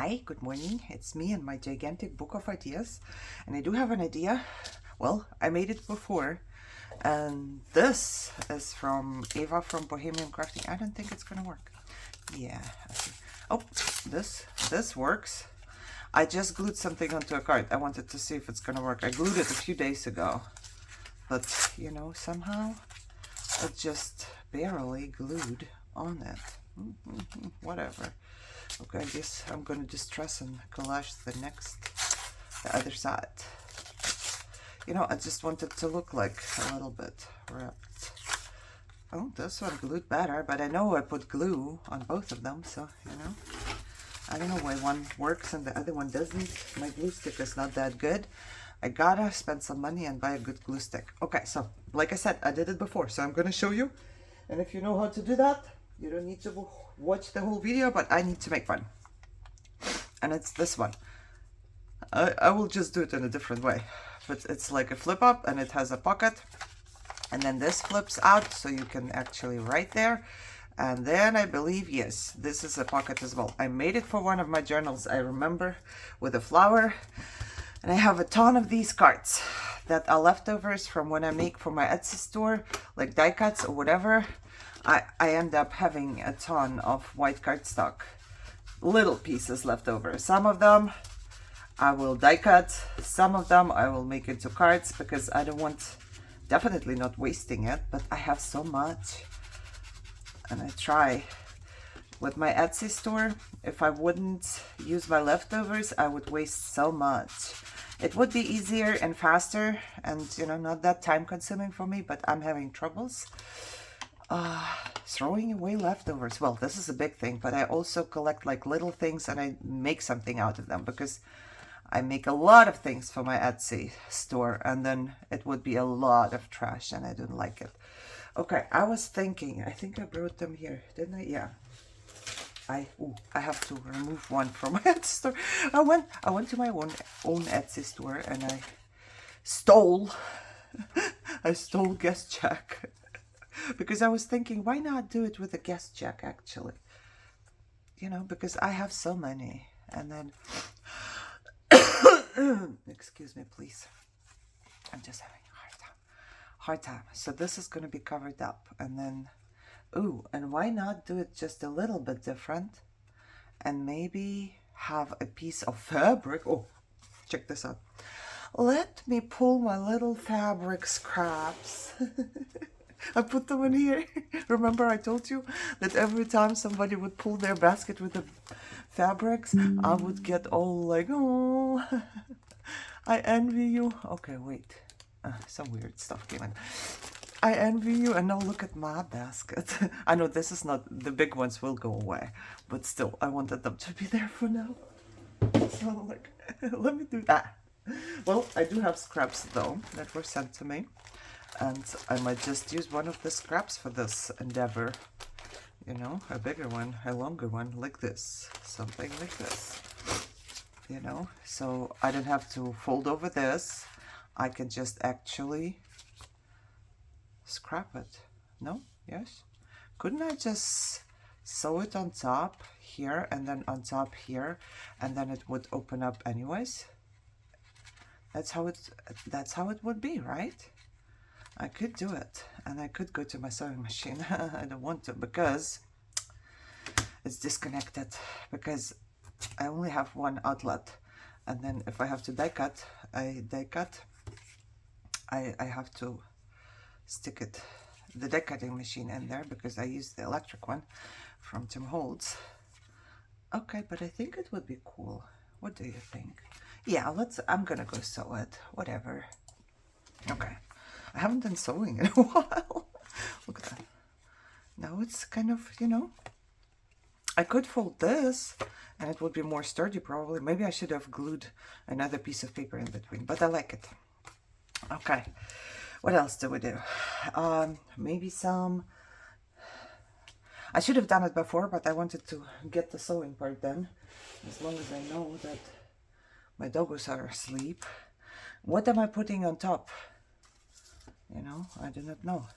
Hi, good morning. It's me and my gigantic book of ideas. And I do have an idea. Well, I made it before. And this is from Eva from Bohemian Crafting. I don't think it's gonna work. Yeah. Oh, this works. I just glued something onto a card. I wanted to see if it's gonna work. I glued it a few days ago. But, you know, somehow it just barely glued on it. Whatever. Okay, I guess I'm going to distress and collage the other side. You know, I just want it to look like a little bit wrapped. Oh, this one glued better, but I know I put glue on both of them, so, you know. I don't know why one works and the other one doesn't. My glue stick is not that good. I gotta spend some money and buy a good glue stick. Okay, so, like I said, I did it before, so I'm going to show you. And if you know how to do that, you don't need to watch the whole video, but I need to make one. And it's this one. I will just do it in a different way. But it's like a flip up and it has a pocket. And then this flips out so you can actually write there. And then I believe, yes, this is a pocket as well. I made it for one of my journals, I remember, with a flower. And I have a ton of these cards that are leftovers from when I make for my Etsy store, like die cuts or whatever. I end up having a ton of white cardstock, little pieces left over. Some of them I will die cut, some of them I will make into cards because I don't want, definitely not wasting it, but I have so much. And I try. With my Etsy store, if I wouldn't use my leftovers, I would waste so much. It would be easier and faster and, you know, not that time consuming for me, but I'm having troubles. Throwing away leftovers. Well, this is a big thing, but I also collect like little things and I make something out of them because I make a lot of things for my Etsy store and then it would be a lot of trash and I don't like it. Okay, I was thinking, I think I brought them here, didn't I? Yeah. I have to remove one from my Etsy store. I went to my own Etsy store and I stole guest check. Because I was thinking, why not do it with a guest check, actually? You know, because I have so many. And then, excuse me, please. I'm just having a hard time. So this is going to be covered up. And then, and why not do it just a little bit different? And maybe have a piece of fabric. Oh, check this out. Let me pull my little fabric scraps. I put them in here. Remember I told you that every time somebody would pull their basket with the fabrics, I would get all like, oh, I envy you. Okay, wait. Some weird stuff came in. I envy you, and now look at my basket. I know this is not, the big ones will go away, but still, I wanted them to be there for now. So, like, let me do that. Well, I do have scraps, though, that were sent to me. And I might just use one of the scraps for this endeavor. You know, a bigger one, a longer one, like this. Something like this. You know, so I don't have to fold over this. I can just actually scrap it. No? Yes? Couldn't I just sew it on top here and then on top here and then it would open up anyways? That's how it would be, right? I could do it, and I could go to my sewing machine. I don't want to because it's disconnected, because I only have one outlet, and then if I have to die cut, I have to stick the die cutting machine in there because I use the electric one from Tim Holtz. Okay, but I think it would be cool. What do you think? Yeah, I'm gonna go sew it, whatever. Okay. I haven't done sewing in a while. Look at that. Now it's kind of, you know, I could fold this and it would be more sturdy probably. Maybe I should have glued another piece of paper in between, but I like it. Okay. What else do we do? Maybe some, I should have done it before, but I wanted to get the sewing part done as long as I know that my doggos are asleep. What am I putting on top? You know, I do not know.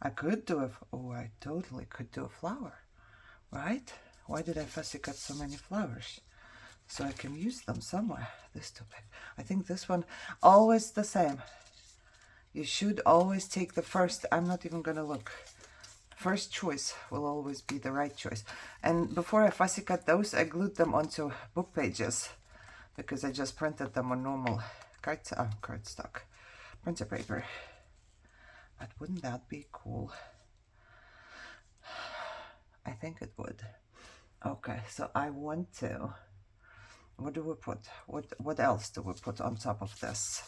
I could do I totally could do a flower, right? Why did I fussy cut so many flowers? so I can use them somewhere. This too big. I think this one, always the same. You should always take the first. I'm not even gonna look. First choice will always be the right choice. And before I fussy cut those, I glued them onto book pages because I just printed them on normal cardstock printer paper. But wouldn't that be cool? I think it would. Okay, so I want to. What do we put? What else do we put on top of this?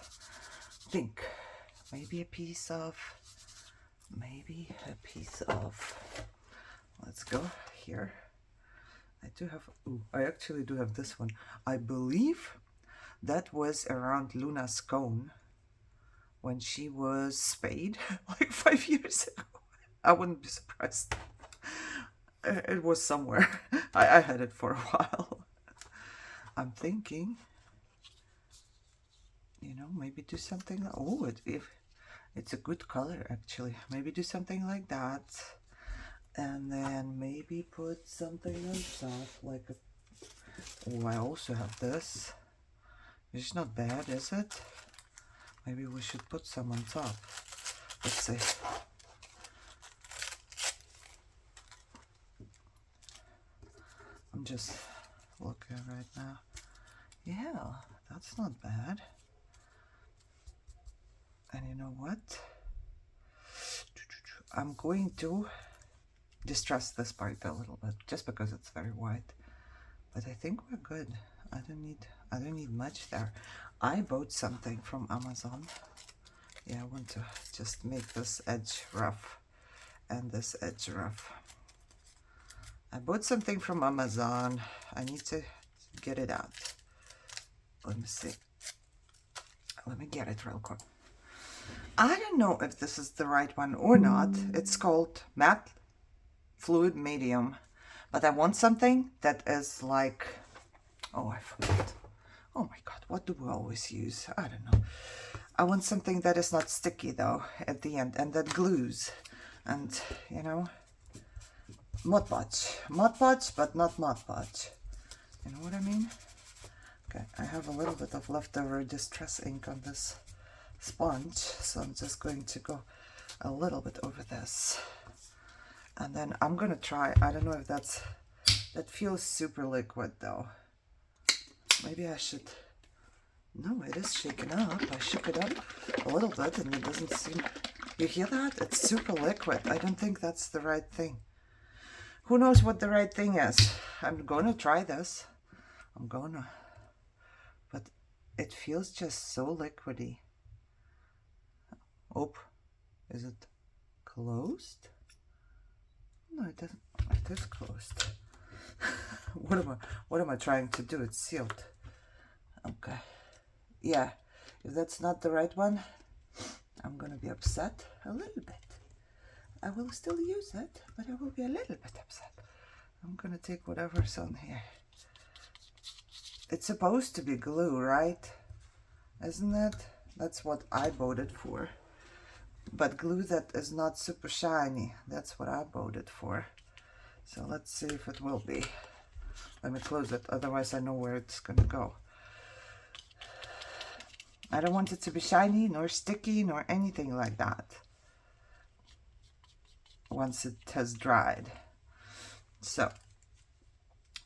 Think maybe a piece of. Let's go here. I do have. Ooh, I actually do have this one. I believe that was around Luna's cone when she was spayed like 5 years ago. I wouldn't be surprised. It was somewhere. I had it for a while. I'm thinking, you know, maybe do something. Oh, it's a good color actually. Maybe do something like that, and then maybe put something on top like a. Oh, I also have this. It's not bad, is it? Maybe we should put some on top. Let's see. I'm just looking right now. Yeah, that's not bad. And you know what? I'm going to distress this part a little bit just because it's very white. But I think we're good. I don't need much there. I bought something from Amazon. Yeah, I want to just make this edge rough and this edge rough. I bought something from Amazon. I need to get it out. Let me see. Let me get it real quick. I don't know if this is the right one or not. It's called Matte Fluid Medium. But I want something that is like... Oh, I forgot. Oh my god, what do we always use? I don't know. I want something that is not sticky though at the end and that glues. And, you know, Mod Podge. Mod Podge, but not Mod Podge. You know what I mean? Okay, I have a little bit of leftover distress ink on this sponge, so I'm just going to go a little bit over this. And then I'm gonna try, I don't know if that feels super liquid though. Maybe I should, no, it is shaken up. I shook it up a little bit and it doesn't seem, you hear that? It's super liquid. I don't think that's the right thing. Who knows what the right thing is? I'm gonna try this. But it feels just so liquidy. Oh, is it closed? No, it doesn't. It is closed. What am I trying to do? It's sealed. Okay. Yeah, if that's not the right one, I'm gonna be upset a little bit. I will still use it, but I will be a little bit upset. I'm gonna take whatever's on here. It's supposed to be glue, right? Isn't it? That's what I bought it for. But glue that is not super shiny, that's what I bought it for. So let's see if it will be. Let me close it, otherwise I know where it's gonna go. I don't want it to be shiny, nor sticky, nor anything like that once it has dried. So,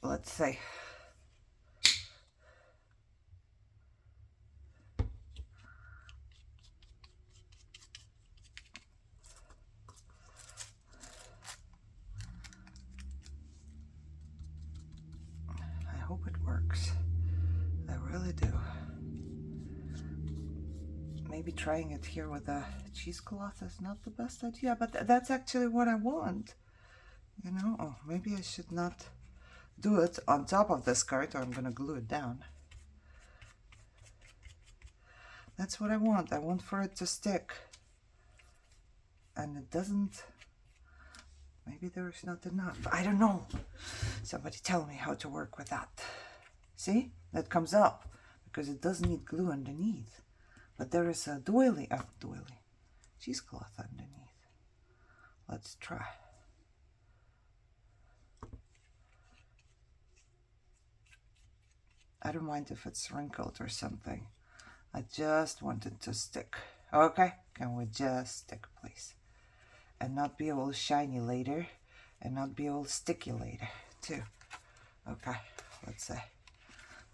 let's see. I hope it works. I really do. Maybe trying it here with a cheesecloth is not the best idea, but that's actually what I want. You know, oh, maybe I should not do it on top of this card, or I'm gonna glue it down. That's what I want. I want for it to stick. And it doesn't. Maybe there's not enough. I don't know. Somebody tell me how to work with that. See? That comes up because it does need glue underneath. But there is a cheesecloth underneath. Let's try. I don't mind if it's wrinkled or something. I just want it to stick. Okay, can we just stick, please? And not be all shiny later, and not be all sticky later, too. Okay, let's see.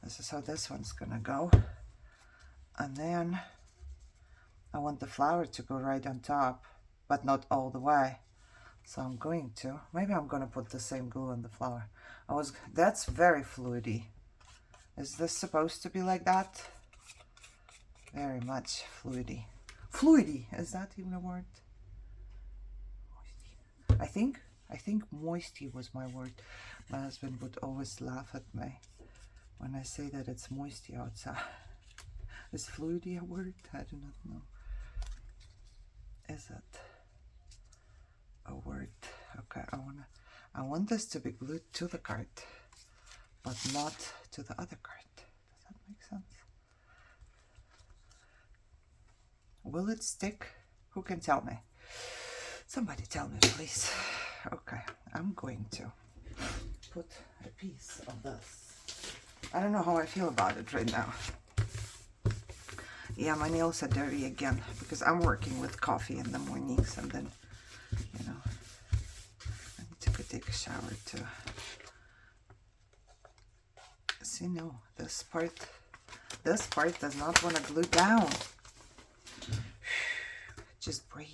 This is how this one's gonna go. And then I want the flower to go right on top, but not all the way. So I'm going to, maybe I'm gonna put the same glue on the flower. That's very fluidy. Is this supposed to be like that? Very much fluidy. Fluidy, is that even a word? I think moisty was my word. My husband would always laugh at me when I say that it's moisty outside. Is fluidy a word? I do not know. Is it a word? Okay, I want this to be glued to the card, but not to the other card. Does that make sense? Will it stick? Who can tell me? Somebody tell me, please. Okay, I'm going to put a piece of this. I don't know how I feel about it right now. Yeah, my nails are dirty again because I'm working with coffee in the mornings, and then, you know, I need to go take a shower too. See, no, this part does not want to glue down. Just breathe.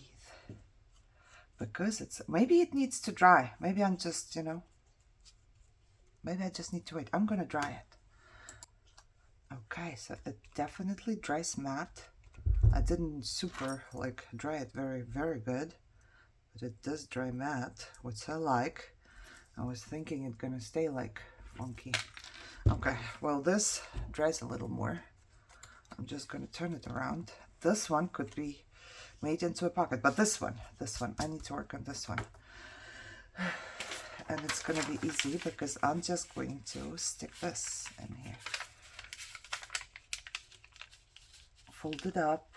Because maybe it needs to dry. Maybe I'm just, you know, maybe I just need to wait. I'm gonna dry it. Okay, so it definitely dries matte. I didn't super like dry it very good, but it does dry matte, which I like. I was thinking it's gonna stay like funky. Okay, well, this dries a little more. I'm just gonna turn it around. This one could be made into a pocket, but this one, I need to work on this one. And it's gonna be easy because I'm just going to stick this in here. Fold it up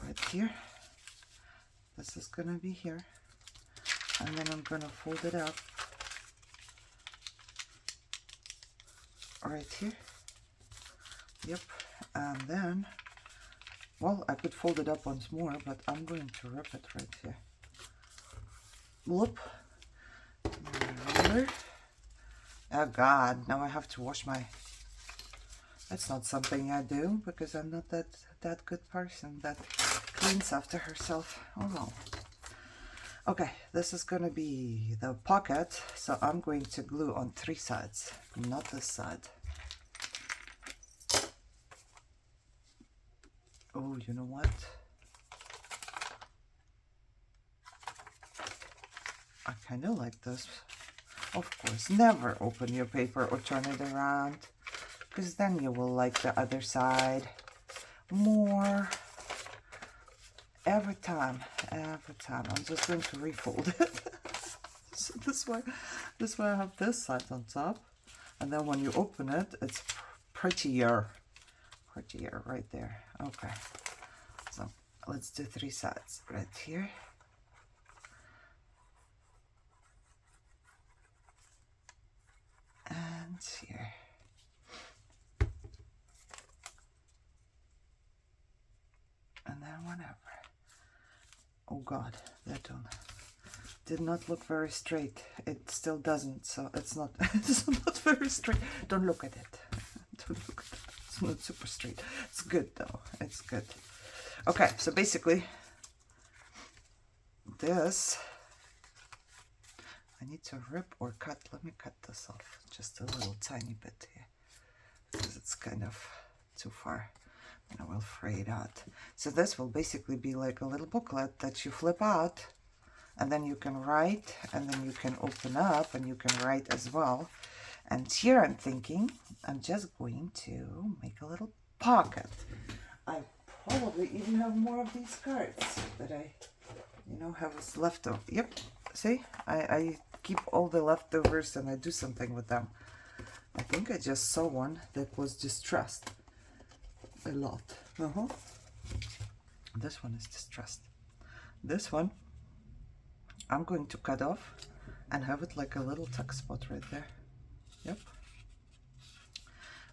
right here. This is gonna be here. And then I'm gonna fold it up right here. Yep. And then, well, I could fold it up once more, but I'm going to rip it right here. Whoop. Oh God, now I have to wash my... That's not something I do because I'm not that good person that cleans after herself. Oh well. Okay, this is gonna be the pocket, so I'm going to glue on 3 sides, not this side. Oh, you know what? I kind of like this. Of course, never open your paper or turn it around, because then you will like the other side more. Every time. I'm just going to refold it. So this way I have this side on top, and then when you open it, it's prettier right there. Okay, so let's do 3 sides right here. And here. And then whatever. Oh God, that one did not look very straight. It still doesn't, so it's not very straight. Don't look at it. Don't look at it. It's not super straight. It's good though. It's good. Okay, so basically this, I need to rip or cut. Let me cut this off just a little tiny bit here because it's kind of too far. And I will fray it out. So this will basically be like a little booklet that you flip out, and then you can write, and then you can open up and you can write as well. And here I'm thinking I'm just going to make a little pocket. I probably even have more of these cards that I, you know, have as leftover. Yep, see, I keep all the leftovers and I do something with them. I think I just saw one that was distressed. A lot. This one is distressed. This one I'm going to cut off and have it like a little tuck spot right there. Yep.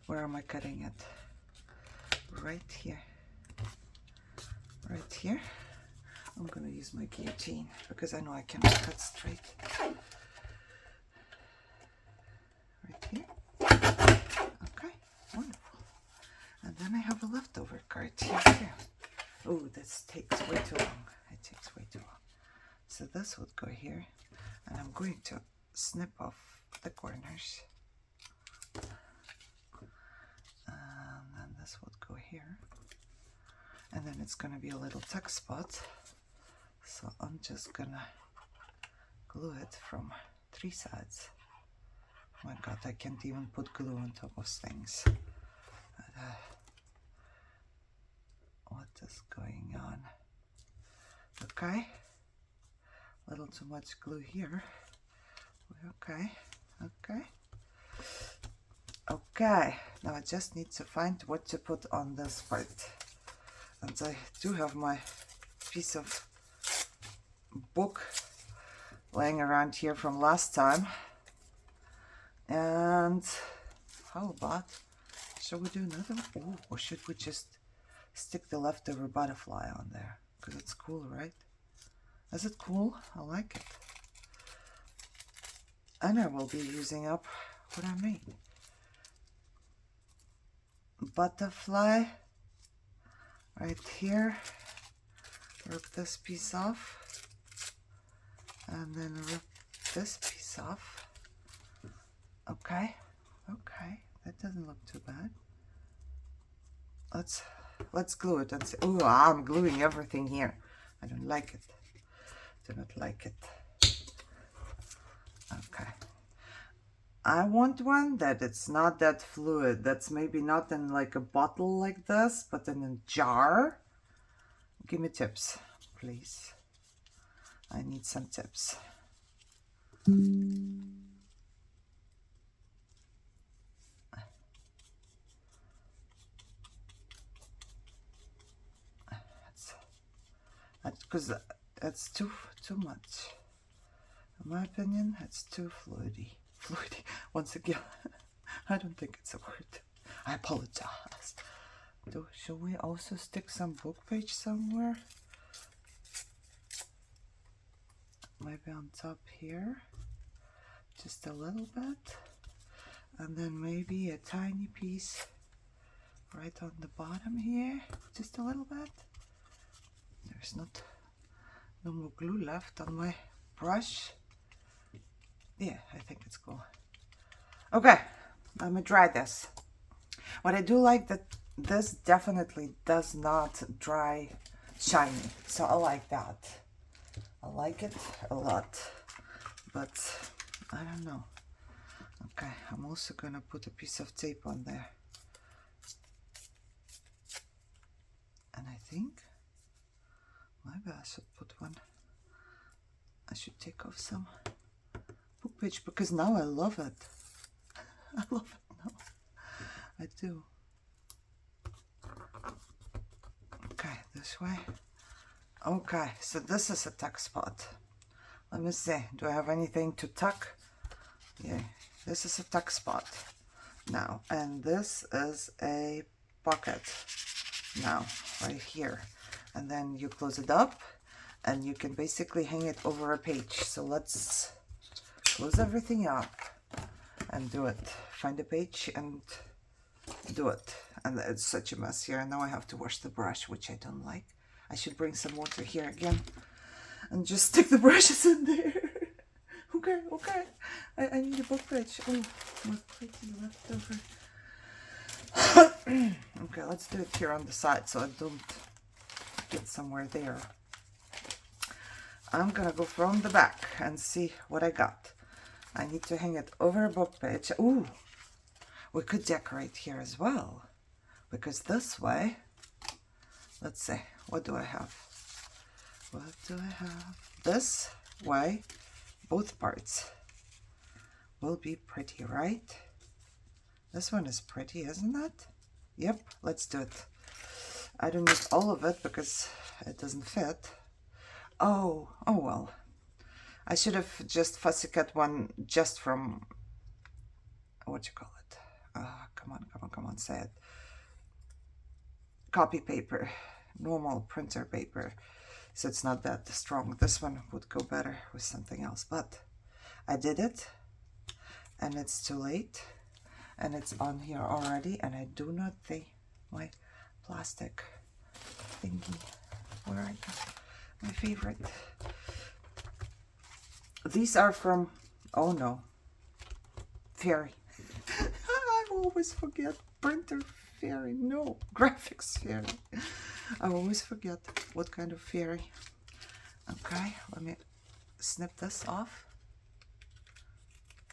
Where am I cutting it? Right here. Right here. I'm gonna use my guillotine because I know I cannot cut straight. Right here. Okay, wonderful. And then I have a leftover card here too. Oh, this takes way too long. It takes way too long. So this would go here, and I'm going to snip off the corners. And then this would go here. And then it's gonna be a little tuck spot. So I'm just gonna glue it from 3 sides. Oh my god, I can't even put glue on top of things. What is going on? Okay, a little too much glue here. Okay, okay. Okay, now I just need to find what to put on this part. And I do have my piece of book laying around here from last time. And how about, shall we do another one? Oh, or should we just stick the leftover butterfly on there? Because it's cool, right? Is it cool? I like it. And I will be using up what I made. Butterfly right here. Rip this piece off. And then rip this piece off. Okay, okay, that doesn't look too bad. Let's glue it and see. Oh, I'm gluing everything here. I don't like it. Do not like it. Okay. I want one that it's not that fluid. That's maybe not in like a bottle like this, but in a jar. Give me tips, please. I need some tips. Because it's too much. In my opinion, it's too fluidy. Fluidy. Once again, I don't think it's a word. I apologize. Should we also stick some book page somewhere? Maybe on top here. Just a little bit. And then maybe a tiny piece right on the bottom here. Just a little bit. There's no more glue left on my brush. Yeah, I think it's cool. Okay, I'm gonna dry this. What I do like that this definitely does not dry shiny, so I like that. I like it a lot, but I don't know. Okay, I'm also gonna put a piece of tape on there. And I think maybe I should put one. I should take off some book page because now I love it. I love it now. I do. Okay, this way. Okay, so this is a tuck spot. Let me see. Do I have anything to tuck? Yeah, this is a tuck spot now. And this is a pocket now, right here. And then you close it up and you can basically hang it over a page. So let's close everything up and do it. Find a page and do it. And it's such a mess here. And now I have to wash the brush, which I don't like. I should bring some water here again and just stick the brushes in there. Okay, okay. I need a book page. Oh, my pretty leftover. Okay, let's do it here on the side so I don't get somewhere there. I'm gonna go from the back and see what I got. I need to hang it over a book page. Ooh, we could decorate here as well, because this way, let's see, what do I have? What do I have? This way, both parts will be pretty, right? This one is pretty, isn't it? Yep, let's do it. I don't need all of it because it doesn't fit. Oh well. I should have just fussy cut one just from, what you call it? come on, say it. Copy paper, normal printer paper. So it's not that strong. This one would go better with something else, but I did it, and it's too late, and it's on here already, and I do not think my plastic thingy. Where are you? My favorite. These are from, oh no, Fairy. I always forget. Printer Fairy. No, Graphics Fairy. I always forget what kind of fairy. Okay, let me snip this off.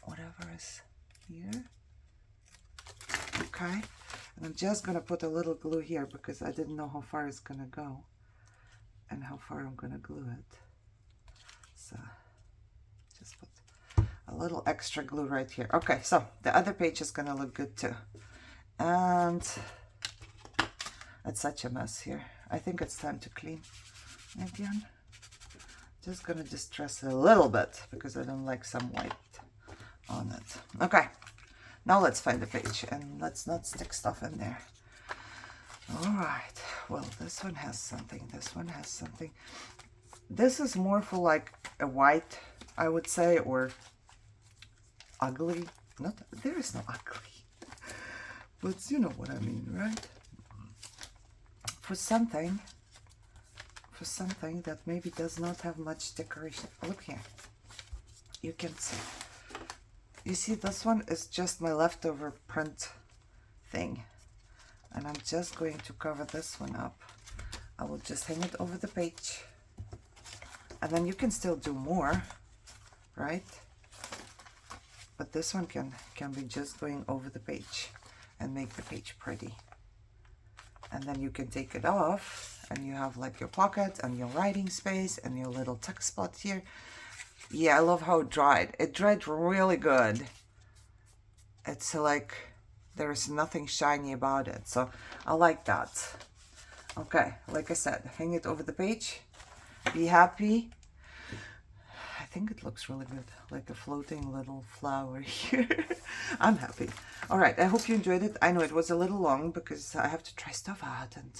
Whatever is here. Okay, and I'm just gonna put a little glue here because I didn't know how far it's gonna go and how far I'm gonna glue it. So just put a little extra glue right here. Okay, so the other page is gonna look good too. And it's such a mess here. I think it's time to clean again. Just gonna distress it a little bit because I don't like some white on it. Okay, now let's find the page and let's not stick stuff in there. All right, well, this one has something, this one has something. This is more for like a white, I would say, or ugly. Not, there is no ugly, but you know what I mean, right? For something that maybe does not have much decoration. Look here, you can see. You see, this one is just my leftover print thing, and I'm just going to cover this one up. I will just hang it over the page, and then you can still do more, right? But this one can be just going over the page and make the page pretty. And then you can take it off and you have like your pocket and your writing space and your little text spot here. Yeah, I love how it dried. It dried really good. It's like there's nothing shiny about it. So I like that. Okay, like I said, hang it over the page. Be happy. I think it looks really good, like a floating little flower here. I'm happy. All right, I hope you enjoyed it. I know it was a little long because I have to try stuff out. And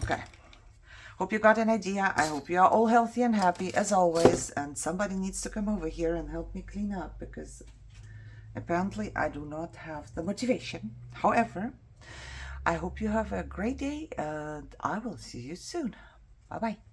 okay, hope you got an idea. I hope you are all healthy and happy as always. And somebody needs to come over here and help me clean up because apparently I do not have the motivation. However, I hope you have a great day and I will see you soon. Bye-bye.